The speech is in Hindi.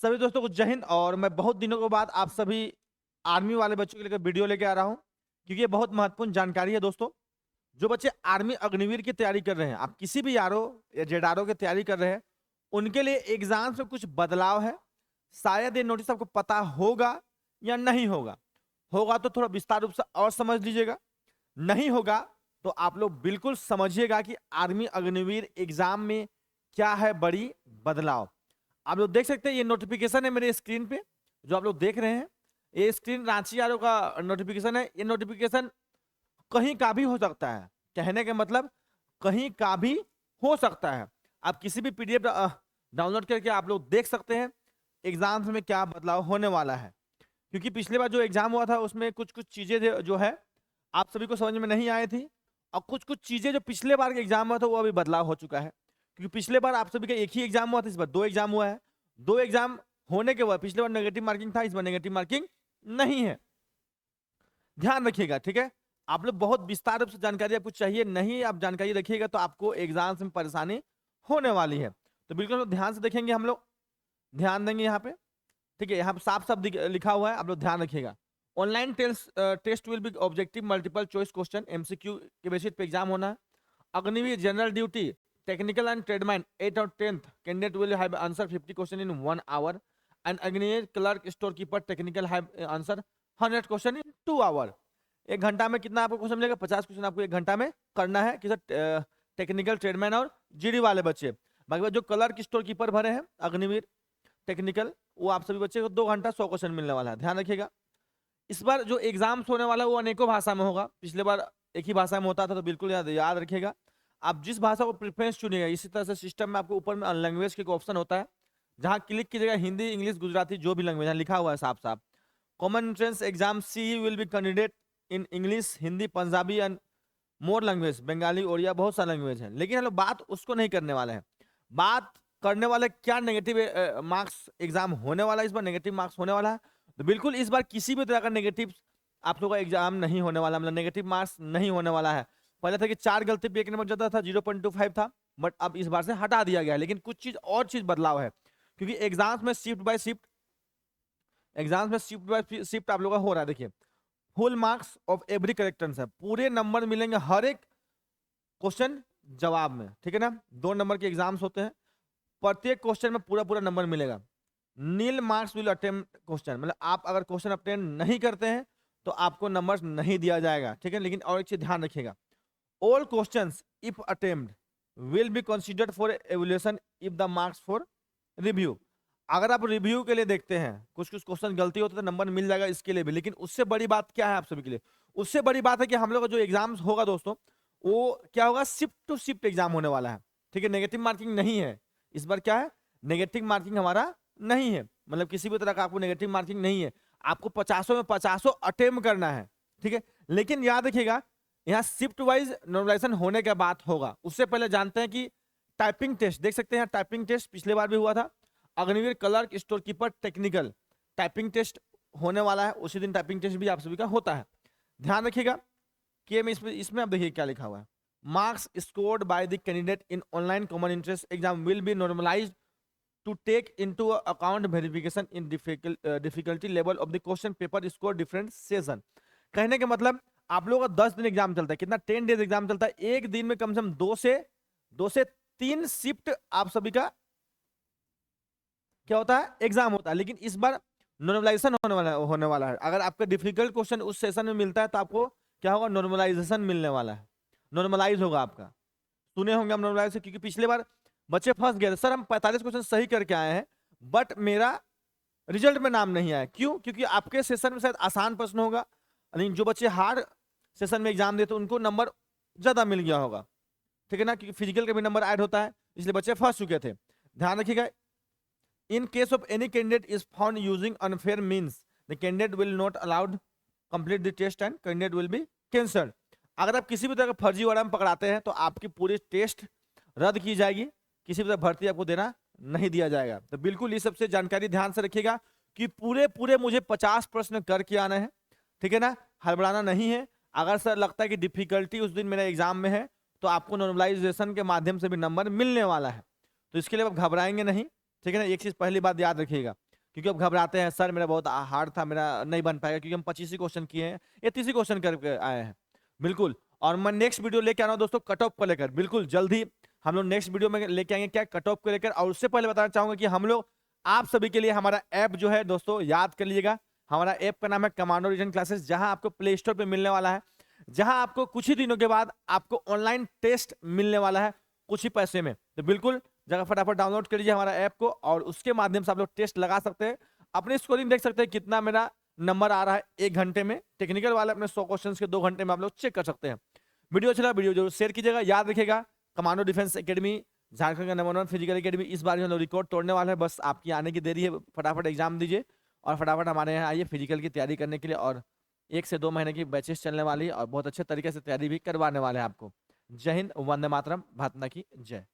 सभी दोस्तों को जय हिंद। और मैं बहुत दिनों के बाद आप सभी आर्मी वाले बच्चों के लिए वीडियो लेके आ रहा हूं, क्योंकि ये बहुत महत्वपूर्ण जानकारी है दोस्तों। जो बच्चे आर्मी अग्निवीर की तैयारी कर रहे हैं, आप किसी भी यारो या जेडारो की तैयारी कर रहे हैं, उनके लिए एग्जाम्स में कुछ बदलाव है। शायद ये नोटिस आपको पता होगा या नहीं होगा। होगा तो थोड़ा विस्तार रूप से और समझ लीजिएगा, नहीं होगा तो आप लोग बिल्कुल समझिएगा कि आर्मी अग्निवीर एग्जाम में क्या है बड़ी बदलाव। आप लोग देख सकते हैं, ये नोटिफिकेशन है मेरे स्क्रीन पे जो आप लोग देख रहे हैं। ये स्क्रीन रांची आरओ का नोटिफिकेशन है। ये नोटिफिकेशन कहीं का भी हो सकता है, कहने के मतलब कहीं का भी हो सकता है। आप किसी भी पीडीएफ डाउनलोड करके आप लोग देख सकते हैं एग्जाम्स में क्या बदलाव होने वाला है। क्योंकि पिछले बार जो एग्जाम हुआ था उसमें कुछ कुछ चीजें जो है आप सभी को समझ में नहीं आई थी, और कुछ कुछ चीजें जो पिछले बार का एग्जाम हुआ था वो अभी बदलाव हो चुका है। क्योंकि पिछले बार आप सभी का एक ही एग्जाम हुआ था, इस बार 2 एग्जाम हुआ है। 2 एग्जाम होने के बाद पिछले बार नेगेटिव मार्किंग था, इस बार नेगेटिव मार्किंग नहीं है। ध्यान रखिएगा, ठीक है। आप लोग बहुत विस्तार रूप से जानकारी आपको चाहिए, नहीं आप जानकारी रखिएगा तो आपको एग्जाम्स में परेशानी होने वाली है। तो बिल्कुल ध्यान से देखेंगे, हम लोग ध्यान देंगे यहाँ पे, ठीक है। यहाँ पे साफ साफ लिखा हुआ है, आप लोग ध्यान रखिएगा। Online test will be objective multiple choice question MCQ के बेसिस पे एग्जाम होना है। Agniveer general duty technical and tradesman 8 और 10th candidate will have answer 50 question in 1 hour and Agniveer clerk store keeper technical have answer 100 question in 2 hour. 1 घंटा में कितना आपको क्वेश्चन मिलेगा? 50 क्वेश्चन आपको 1 घंटा में करना है। किसी टेक्निकल ट्रेडमैन और जीडी वाले बच्चे। बाकी बात जो क्लर्क स्टोर कीपर भरे हैं अग्निवीर टेक्निकल, वो आप सभी बच्चे को 2 घंटा 100 क्वेश्चन मिलने वाला है। ध्यान रखिएगा। इस बार जो एग्जाम्स होने वाला है वो अनेकों भाषा में होगा। पिछले बार एक ही भाषा में होता था, तो बिल्कुल याद रखिएगा। आप जिस भाषा को प्रेफरेंस चुनिएगा, इसी तरह से सिस्टम में आपको ऊपर में लैंग्वेज के ऑप्शन होता है, जहां क्लिक कीजिएगा हिंदी इंग्लिश गुजराती जो भी लैंग्वेज लिखा हुआ है साफ साफ। Common entrance exam see will be candidate in English Hindi Punjabi and more language, Bengali Odia, बहुत सारा लैंग्वेज है। लेकिन हम लोग बात उसको नहीं करने वाले हैं। बात करने वाले क्या नेगेटिव मार्क्स एग्जाम होने वाला है। इस बार नेगेटिव मार्क्स होने वाला है, तो बिल्कुल इस बार किसी भी तरह का नेगेटिव आप लोगों का एग्जाम नहीं होने वाला, मतलब नेगेटिव मार्क्स नहीं होने वाला है। पहले था कि 4 गलती पे 1 नंबर जाता था, 0.25 था, बट अब इस बार से हटा दिया गया है। लेकिन कुछ चीज बदलाव है, क्योंकि एग्जाम्स में शिफ्ट बाय शिफ्ट आप लोगों का हो रहा है। देखिए, full marks of every correct answer, पूरे नंबर मिलेंगे हर एक क्वेश्चन जवाब में, ठीक है ना। 2 नंबर के एग्जाम्स होते हैं, प्रत्येक क्वेश्चन में पूरा नंबर मिलेगा। नील मार्क्स विल अटेम्प्ट क्वेश्चन, मतलब आप अगर क्वेश्चन अटेम्प्ट नहीं करते हैं तो आपको नंबर नहीं दिया जाएगा, ठीक है। लेकिन और एक चीज ध्यान रखिएगा, all questions if attempt will be considered for evaluation if the marks for review. अगर आप रिव्यू के लिए देखते हैं, कुछ कुछ क्वेश्चन गलती होते तो नंबर मिल जाएगा इसके लिए भी। लेकिन उससे बड़ी बात क्या है आप सभी के लिए? उससे बड़ी बात है कि हम लोग का जो एग्जाम होगा दोस्तों, वो क्या होगा, शिफ्ट टू शिफ्ट एग्जाम होने वाला है, ठीक है। नेगेटिव मार्किंग नहीं है इस बार। क्या है? नेगेटिव मार्किंग हमारा नहीं है, मतलब किसी भी तरह का आपको नेगेटिव मार्किंग नहीं है। आपको 50 में 50 अटेम्प्ट करना है, ठीक है। लेकिन याद रखिएगा, यहाँ शिफ्ट वाइज नॉर्मलाइजेशन होने के बाद होगा। उससे पहले जानते हैं कि टाइपिंग टेस्ट देख सकते हैं। टाइपिंग टेस्ट पिछले बार भी हुआ था। Agniveer clerk store keeper technical typing test होने वाला है, उसी दिन टाइपिंग टेस्ट भी आप सभी का होता है। ध्यान रखिएगा कि इसमें आप देखिए क्या लिखा हुआ है। Marks scored by the candidate in online common entrance exam will be normalised to take into account verification in difficulty level of the question paper score different session। कहने के मतलब आप लोगों का 10 दिन एग्जाम चलता है, कितना 10 डेज एग्जाम चलता है। एक दिन में कम से कम 2 से 3 शिफ्ट आप सभी का क्या होता है, एग्जाम होता है। लेकिन इस बार नॉर्मलाइजेशन होने वाला है। अगर आपका डिफिकल्ट क्वेश्चन उस सेशन में मिलता है तो आपको क्या होगा, नॉर्मलाइजेशन मिलने वाला है। नॉर्मलाइज होगा आपका, सुने होंगे हम नॉर्मलाइज, क्योंकि पिछले बार बच्चे फंस गए सर, हम 45 क्वेश्चन सही करके आए हैं बट मेरा रिजल्ट में नाम नहीं आया। क्यों? क्योंकि आपके सेशन में शायद आसान प्रश्न होगा, लेकिन जो बच्चे हार्ड सेशन में एग्जाम देते उनको नंबर ज्यादा मिल गया होगा, ठीक है ना। क्योंकि फिजिकल का भी नंबर ऐड होता है, इसलिए बच्चे फंस चुके थे। ध्यान रखिएगा, in case of any candidate is found using unfair means the candidate will not allowed complete the test and candidate will be cancelled. अगर आप किसी भी तरह का फर्जीवाड़ा में पकड़ाते हैं तो आपकी पूरी टेस्ट रद्द की जाएगी, किसी भी तरह भर्ती आपको देना नहीं दिया जाएगा। तो बिल्कुल ये सबसे जानकारी ध्यान से रखिएगा कि पूरे मुझे 50 प्रश्न करके आना है, ठीक है ना। हड़बड़ाना नहीं है। अगर सर लगता है कि डिफिकल्टी उस दिन मेरा एग्जाम में है तो आपको नॉर्मलाइजेशन के माध्यम से भी नंबर मिलने वाला है, तो इसके लिए आप घबराएंगे नहीं, ठीक है ना। एक चीज पहली बात याद रखिएगा, क्योंकि अब घबराते हैं, सर मेरा बहुत हार्ड था, मेरा नहीं बन पाएगा, क्योंकि हम 25 ही क्वेश्चन किए हैं या 30 ही क्वेश्चन करके आए हैं। बिल्कुल। और मैं नेक्स्ट वीडियो लेके आ रहा हूँ दोस्तों कट ऑफ को लेकर, बिल्कुल जल्दी हम लोग नेक्स्ट वीडियो में लेके आएंगे क्या कट ऑफ को लेकर। और उससे पहले बताना चाहूंगा कि हम लोग आप सभी के लिए हमारा ऐप जो है दोस्तों याद कर लीजिएगा, हमारा ऐप का नाम है कमांडो रिवीजन क्लासेस, जहां आपको प्ले स्टोर पे मिलने वाला है, जहां आपको कुछ ही दिनों के बाद आपको ऑनलाइन टेस्ट मिलने वाला है कुछ ही पैसे में। तो बिल्कुल जगह फटाफट डाउनलोड कर लीजिए हमारा ऐप को, और उसके माध्यम से आप लोग टेस्ट लगा सकते हैं, अपनी स्कोरिंग देख सकते हैं कितना मेरा नंबर आ रहा है 1 घंटे में। टेक्निकल वाले अपने 100 क्वेश्चन के 2 घंटे में आप लोग चेक कर सकते हैं। वीडियो अच्छा लगा वीडियो जरूर शेयर कीजिएगा। याद रखिएगा कमांडो डिफेंस एकेडमी झारखंड का नंबर 1 फिजिकल एकेडमी इस बार हम लोग रिकॉर्ड तोड़ने वाले हैं, बस आपकी आने की देरी है, फटाफट एग्जाम दीजिए और फटाफट हमारे यहाँ आइए फिजिकल की तैयारी करने के लिए। और 1 से 2 महीने की बैचेस चलने वाली है और बहुत अच्छे तरीके से तैयारी भी करवाने वाले हैं आपको। जय हिंद, वंदे मातरम, भारत माता की जय।